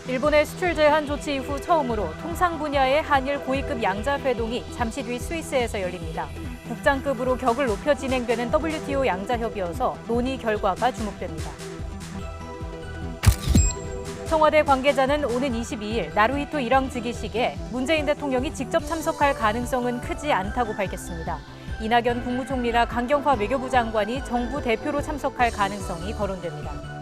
일본의 수출 제한 조치 이후 처음으로 통상 분야의 한일 고위급 양자 회동이 잠시 뒤 스위스에서 열립니다. 국장급으로 격을 높여 진행되는 WTO 양자협의여서 논의 결과가 주목됩니다. 청와대 관계자는 오는 22일 나루히토 일왕 즉위식에 문재인 대통령이 직접 참석할 가능성은 크지 않다고 밝혔습니다. 이낙연 국무총리나 강경화 외교부 장관이 정부 대표로 참석할 가능성이 거론됩니다.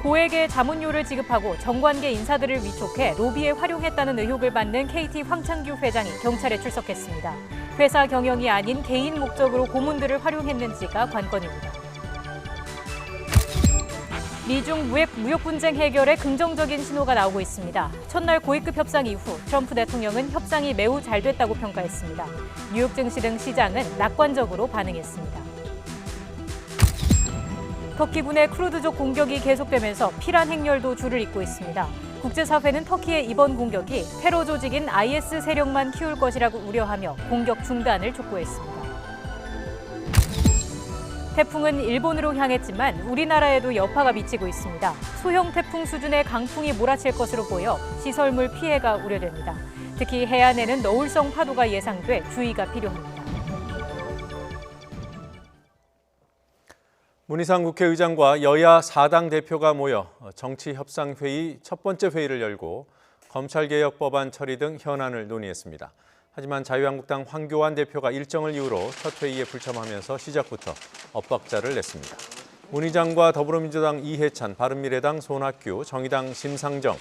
고액의 자문료를 지급하고 정관계 인사들을 위촉해 로비에 활용했다는 의혹을 받는 KT 황창규 회장이 경찰에 출석했습니다. 회사 경영이 아닌 개인 목적으로 고문들을 활용했는지가 관건입니다. 미중 무역 분쟁 해결에 긍정적인 신호가 나오고 있습니다. 첫날 고위급 협상 이후 트럼프 대통령은 협상이 매우 잘 됐다고 평가했습니다. 뉴욕 증시 등 시장은 낙관적으로 반응했습니다. 터키군의 크루드족 공격이 계속되면서 피란 행렬도 줄을 잇고 있습니다. 국제사회는 터키의 이번 공격이 테러 조직인 IS 세력만 키울 것이라고 우려하며 공격 중단을 촉구했습니다. 태풍은 일본으로 향했지만 우리나라에도 여파가 미치고 있습니다. 소형 태풍 수준의 강풍이 몰아칠 것으로 보여 시설물 피해가 우려됩니다. 특히 해안에는 너울성 파도가 예상돼 주의가 필요합니다. 문희상 국회의장과 여야 4당 대표가 모여 정치협상회의 첫 번째 회의를 열고 검찰개혁 법안 처리 등 현안을 논의했습니다. 하지만 자유한국당 황교안 대표가 일정을 이유로 첫 회의에 불참하면서 시작부터 엇박자를 냈습니다. 문 의장과 더불어민주당 이해찬, 바른미래당 손학규, 정의당 심상정,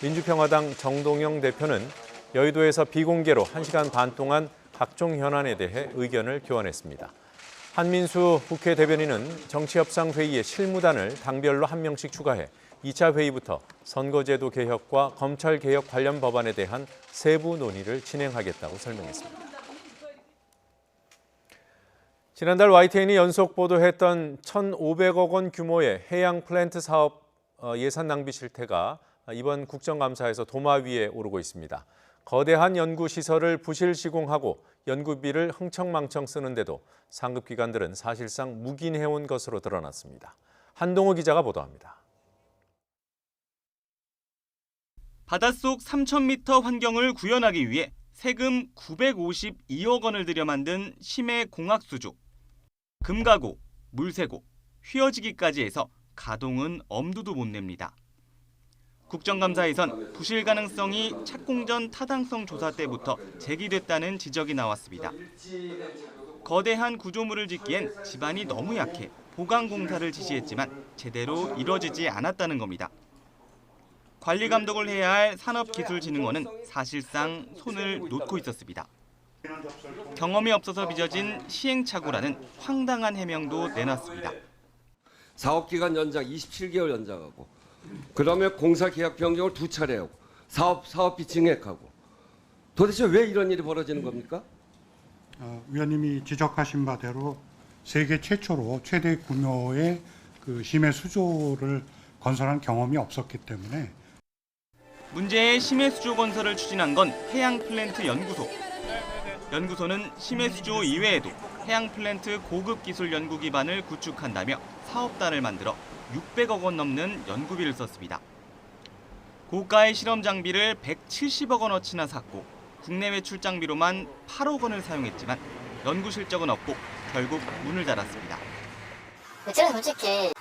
민주평화당 정동영 대표는 여의도에서 비공개로 1시간 반 동안 각종 현안에 대해 의견을 교환했습니다. 한민수 국회 대변인은 정치협상회의에 실무단을 당별로 한 명씩 추가해 2차 회의부터 선거제도 개혁과 검찰개혁 관련 법안에 대한 세부 논의를 진행하겠다고 설명했습니다. 지난달 YTN이 연속 보도했던 1,500억 원 규모의 해양 플랜트 사업 예산 낭비 실태가 이번 국정감사에서 도마 위에 오르고 있습니다. 거대한 연구시설을 부실 시공하고 연구비를 흥청망청 쓰는데도 상급기관들은 사실상 묵인해온 것으로 드러났습니다. 한동호 기자가 보도합니다. 바닷속 3,000m 환경을 구현하기 위해 세금 952억 원을 들여 만든 심해 공학수조. 금가고, 물세고, 휘어지기까지 해서 가동은 엄두도 못 냅니다. 국정감사에선 부실 가능성이 착공 전 타당성 조사 때부터 제기됐다는 지적이 나왔습니다. 거대한 구조물을 짓기엔 지반이 너무 약해 보강 공사를 지시했지만 제대로 이뤄지지 않았다는 겁니다. 관리 감독을 해야 할 산업기술진흥원은 사실상 손을 놓고 있었습니다. 경험이 없어서 빚어진 시행착오라는 황당한 해명도 내놨습니다. 사업기간 연장 27개월 연장하고 그다음에 공사 계약 변경을 2차례 하고 사업비 증액하고 도대체 왜 이런 일이 벌어지는 겁니까? 위원님이 지적하신 바대로 세계 최초로 최대 규모의 그 심해 수조를 건설한 경험이 없었기 때문에 문제의 심해 수조 건설을 추진한 건 해양 플랜트 연구소. 연구소는 심해 수조 이외에도 해양 플랜트 고급 기술 연구 기반을 구축한다며 사업단을 만들어 600억 원 넘는 연구비를 썼습니다. 고가의 실험 장비를 170억 원어치나 샀고 국내외 출장비로만 8억 원을 사용했지만 연구 실적은 없고 결국 문을 닫았습니다. 저는 솔직히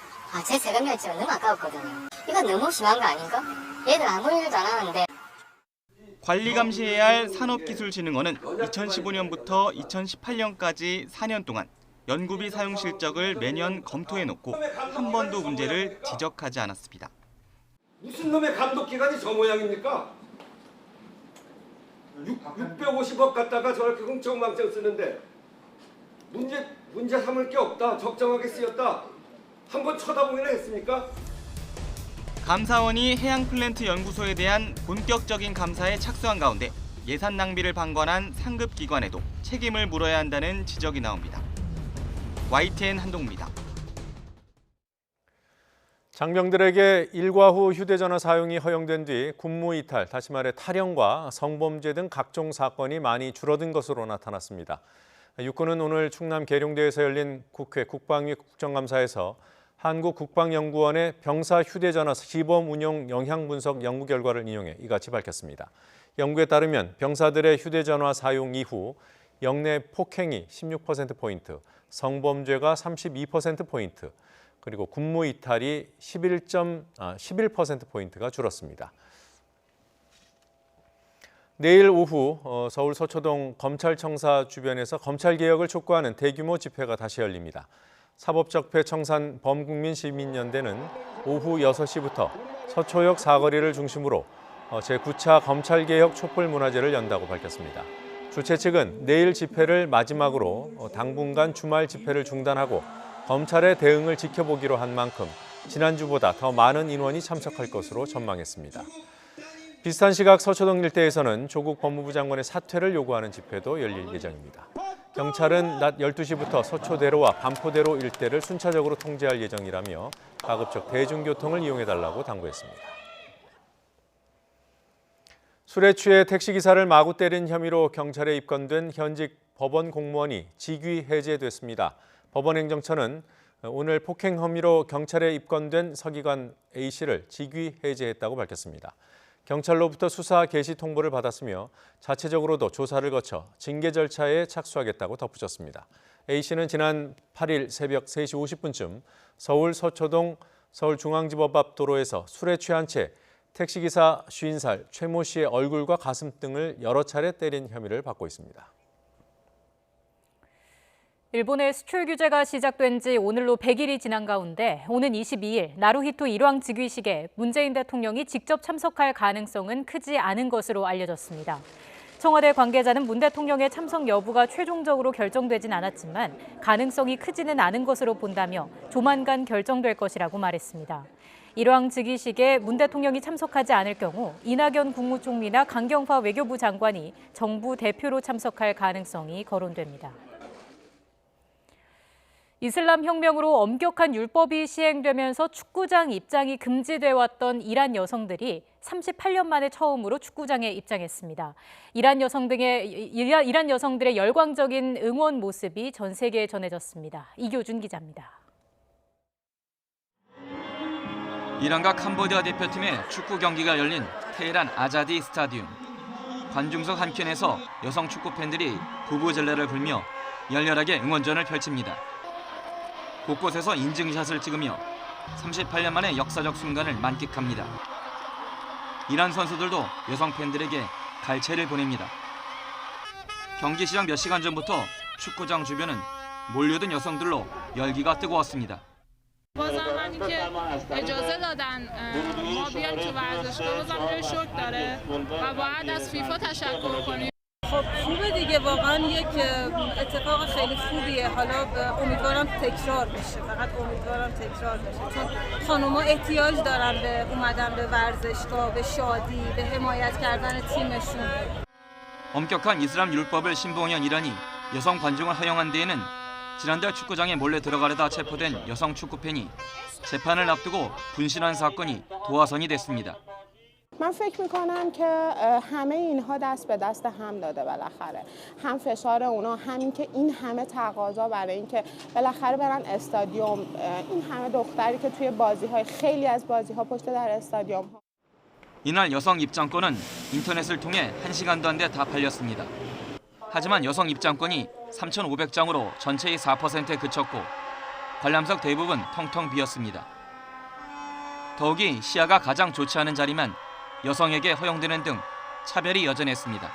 제 세금이 지금 너무 아까웠거든요. 이건 너무 심한 거 아닌가? 얘들 아무 일도 안 하는데. 관리 감시해야 할 산업기술진흥원은 2015년부터 2018년까지 4년 동안 연구비 사용 실적을 매년 검토해놓고 한 번도 문제를 지적하지 않았습니다. 무슨 놈의 감독기관이 저 모양입니까? 650억 갖다가 저렇게 흥청망청 쓰는데 문제 삼을 게 없다, 적정하게 쓰였다. 한번 쳐다보기나 했습니까? 감사원이 해양 플랜트 연구소에 대한 본격적인 감사에 착수한 가운데 예산 낭비를 방관한 상급 기관에도 책임을 물어야 한다는 지적이 나옵니다. YTN 한동우입니다. 장병들에게 일과 후 휴대전화 사용이 허용된 뒤 군무 이탈, 다시 말해 탈영과 성범죄 등 각종 사건이 많이 줄어든 것으로 나타났습니다. 육군은 오늘 충남 계룡대에서 열린 국회 국방위 국정감사에서 한국국방연구원의 병사 휴대전화 시범 운용 영향 분석 연구 결과를 인용해 이같이 밝혔습니다. 연구에 따르면 병사들의 휴대전화 사용 이후 영내 폭행이 16%포인트, 성범죄가 32%포인트, 그리고 군무 이탈이 11%포인트가 줄었습니다. 내일 오후 서울 서초동 검찰청사 주변에서 검찰개혁을 촉구하는 대규모 집회가 다시 열립니다. 사법적폐 청산 범국민시민연대는 오후 6시부터 서초역 사거리를 중심으로 제9차 검찰개혁 촛불문화제를 연다고 밝혔습니다. 주최 측은 내일 집회를 마지막으로 당분간 주말 집회를 중단하고 검찰의 대응을 지켜보기로 한 만큼 지난주보다 더 많은 인원이 참석할 것으로 전망했습니다. 비슷한 시각 서초동 일대에서는 조국 법무부 장관의 사퇴를 요구하는 집회도 열릴 예정입니다. 경찰은 낮 12시부터 서초대로와 반포대로 일대를 순차적으로 통제할 예정이라며 가급적 대중교통을 이용해달라고 당부했습니다. 술에 취해 택시기사를 마구 때린 혐의로 경찰에 입건된 현직 법원 공무원이 직위 해제됐습니다. 법원행정처는 오늘 폭행 혐의로 경찰에 입건된 서기관 A씨를 직위 해제했다고 밝혔습니다. 경찰로부터 수사 개시 통보를 받았으며 자체적으로도 조사를 거쳐 징계 절차에 착수하겠다고 덧붙였습니다. A씨는 지난 8일 새벽 3시 50분쯤 서울 서초동 서울중앙지법 앞 도로에서 술에 취한 채 택시기사 50살 최모 씨의 얼굴과 가슴 등을 여러 차례 때린 혐의를 받고 있습니다. 일본의 수출 규제가 시작된 지 오늘로 100일이 지난 가운데 오는 22일 나루히토 일왕 즉위식에 문재인 대통령이 직접 참석할 가능성은 크지 않은 것으로 알려졌습니다. 청와대 관계자는 문 대통령의 참석 여부가 최종적으로 결정되진 않았지만 가능성이 크지는 않은 것으로 본다며 조만간 결정될 것이라고 말했습니다. 일왕 즉위식에 문 대통령이 참석하지 않을 경우 이낙연 국무총리나 강경화 외교부 장관이 정부 대표로 참석할 가능성이 거론됩니다. 이슬람 혁명으로 엄격한 율법이 시행되면서 축구장 입장이 금지돼 왔던 이란 여성들이 38년 만에 처음으로 축구장에 입장했습니다. 이란 여성들의 열광적인 응원 모습이 전 세계에 전해졌습니다. 이교준 기자입니다. 이란과 캄보디아 대표팀의 축구 경기가 열린 테헤란 아자디 스타디움. 관중석 한켠에서 여성 축구 팬들이 부부젤라를 불며 열렬하게 응원전을 펼칩니다. 곳곳에서 인증샷을 찍으며 38년 만의 역사적 순간을 만끽합니다. 이란 선수들도 여성 팬들에게 갈채를 보냅니다. 경기 시작 몇 시간 전부터 축구장 주변은 몰려든 여성들로 열기가 뜨거웠습니다. بازم همین که اجازه دادن ما بیایم تو ورزشگاه بازم خیلی شوک داره و باید از فیفا تشکر کنیم. خب خوبه دیگه واقعا یک اتفاق خیلی خوبیه. حالا امیدوارم تکرار بشه. فقط امیدوارم تکرار بشه. چون خانوما احتیاج دارن به اومدن به ورزشگاه، به شادی، به حمایت کردن تیمشون. 엄격한 이슬람 율법을 신봉한 이란이 여성 관중을 허용한 데에는 지난달 축구장에 몰래 들어가려다 체포된 여성 축구팬이 재판을 앞두고 분신한 사건이 도화선이 됐습니다. من فکر میکنم که همه اینها دست به دست هم داده بالاخره هم فشار اونا همین که این همه تقاضا برای اینکه بالاخره برن استادیوم این همه دختری که توی بازی‌های خیلی از بازی‌ها پشت در استادیوم ها 이날 여성 입장권은 인터넷을 통해 1시간도 안 돼 다 팔렸습니다. 하지만 여성 입장권이 3,500장으로 전체의 4%에 그쳤고 관람석 대부분 텅텅 비었습니다. 더욱이 시야가 가장 좋지 않은 자리만 여성에게 허용되는 등 차별이 여전했습니다.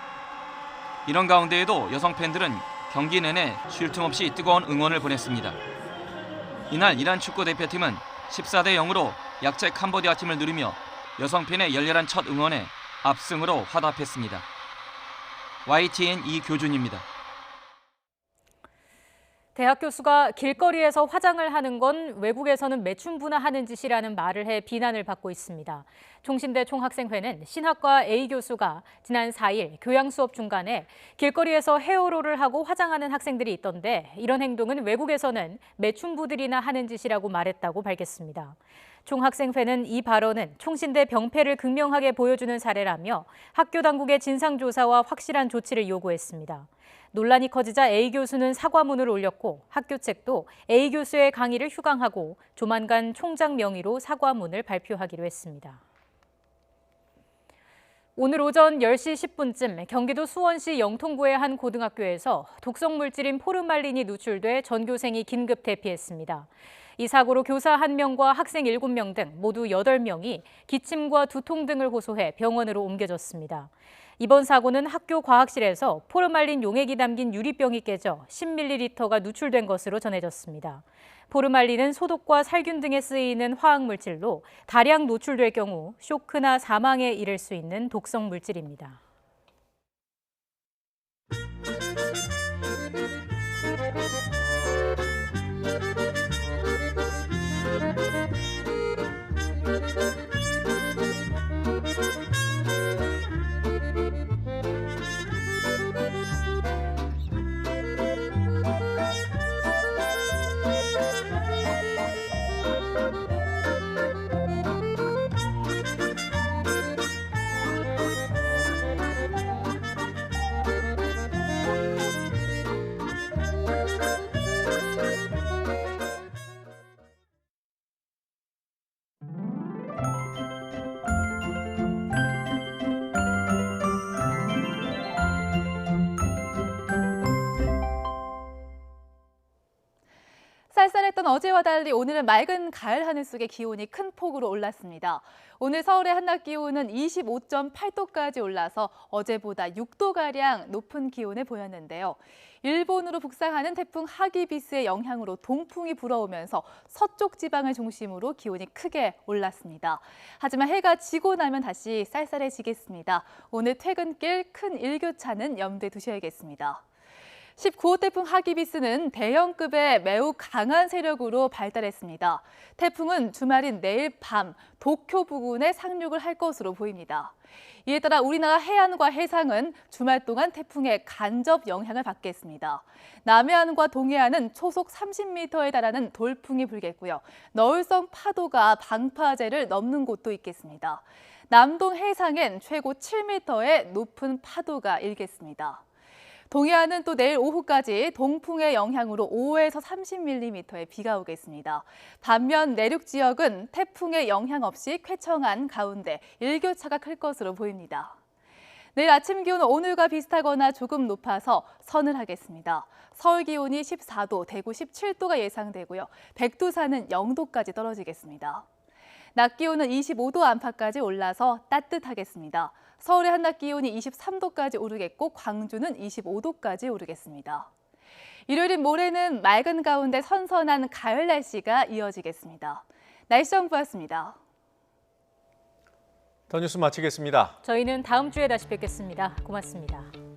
이런 가운데에도 여성 팬들은 경기 내내 쉴 틈 없이 뜨거운 응원을 보냈습니다. 이날 이란 축구 대표팀은 14대 0으로 약체 캄보디아 팀을 누르며 여성 팬의 열렬한 첫 응원에 압승으로 화답했습니다. YTN 이교준입니다. 대학 교수가 길거리에서 화장을 하는 건 외국에서는 매춘부나 짓이라는 말을 해 비난을 받고 있습니다. 총신대 총학생회는 신학과 A 교수가 지난 4일 교양 수업 중간에 길거리에서 헤어롤을 하고 화장하는 학생들이 있던데 이런 행동은 외국에서는 매춘부들이나 하는 짓이라고 말했다고 밝혔습니다. 총학생회는 이 발언은 총신대 병폐를 극명하게 보여주는 사례라며 학교 당국의 진상조사와 확실한 조치를 요구했습니다. 논란이 커지자 A 교수는 사과문을 올렸고 학교 측도 A 교수의 강의를 휴강하고 조만간 총장 명의로 사과문을 발표하기로 했습니다. 오늘 오전 10시 10분쯤 경기도 수원시 영통구의 한 고등학교에서 독성 물질인 포르말린이 누출돼 전교생이 긴급 대피했습니다. 이 사고로 교사 1명과 학생 7명 등 모두 8명이 기침과 두통 등을 호소해 병원으로 옮겨졌습니다. 이번 사고는 학교 과학실에서 포르말린 용액이 담긴 유리병이 깨져 10ml가 누출된 것으로 전해졌습니다. 포르말린은 소독과 살균 등에 쓰이는 화학물질로 다량 노출될 경우 쇼크나 사망에 이를 수 있는 독성 물질입니다. 쌀쌀했던 어제와 달리 오늘은 맑은 가을 하늘 속에 기온이 큰 폭으로 올랐습니다. 오늘 서울의 한낮 기온은 25.8도까지 올라서 어제보다 6도가량 높은 기온을 보였는데요. 일본으로 북상하는 태풍 하기비스의 영향으로 동풍이 불어오면서 서쪽 지방을 중심으로 기온이 크게 올랐습니다. 하지만 해가 지고 나면 다시 쌀쌀해지겠습니다. 오늘 퇴근길 큰 일교차는 염두에 두셔야겠습니다. 19호 태풍 하기비스는 대형급의 매우 강한 세력으로 발달했습니다. 태풍은 주말인 내일 밤 도쿄 부근에 상륙을 할 것으로 보입니다. 이에 따라 우리나라 해안과 해상은 주말 동안 태풍의 간접 영향을 받겠습니다. 남해안과 동해안은 초속 30m에 달하는 돌풍이 불겠고요. 너울성 파도가 방파제를 넘는 곳도 있겠습니다. 남동 해상엔 최고 7m의 높은 파도가 일겠습니다. 동해안은 또 내일 오후까지 동풍의 영향으로 5에서 30mm의 비가 오겠습니다. 반면 내륙 지역은 태풍의 영향 없이 쾌청한 가운데 일교차가 클 것으로 보입니다. 내일 아침 기온은 오늘과 비슷하거나 조금 높아서 서늘하겠습니다. 서울 기온이 14도, 대구 17도가 예상되고요. 백두산은 0도까지 떨어지겠습니다. 낮 기온은 25도 안팎까지 올라서 따뜻하겠습니다. 서울의 한낮 기온이 23도까지 오르겠고 광주는 25도까지 오르겠습니다. 일요일인 모레는 맑은 가운데 선선한 가을 날씨가 이어지겠습니다. 날씨 정보였습니다. 더 뉴스 마치겠습니다. 저희는 다음 주에 다시 뵙겠습니다. 고맙습니다.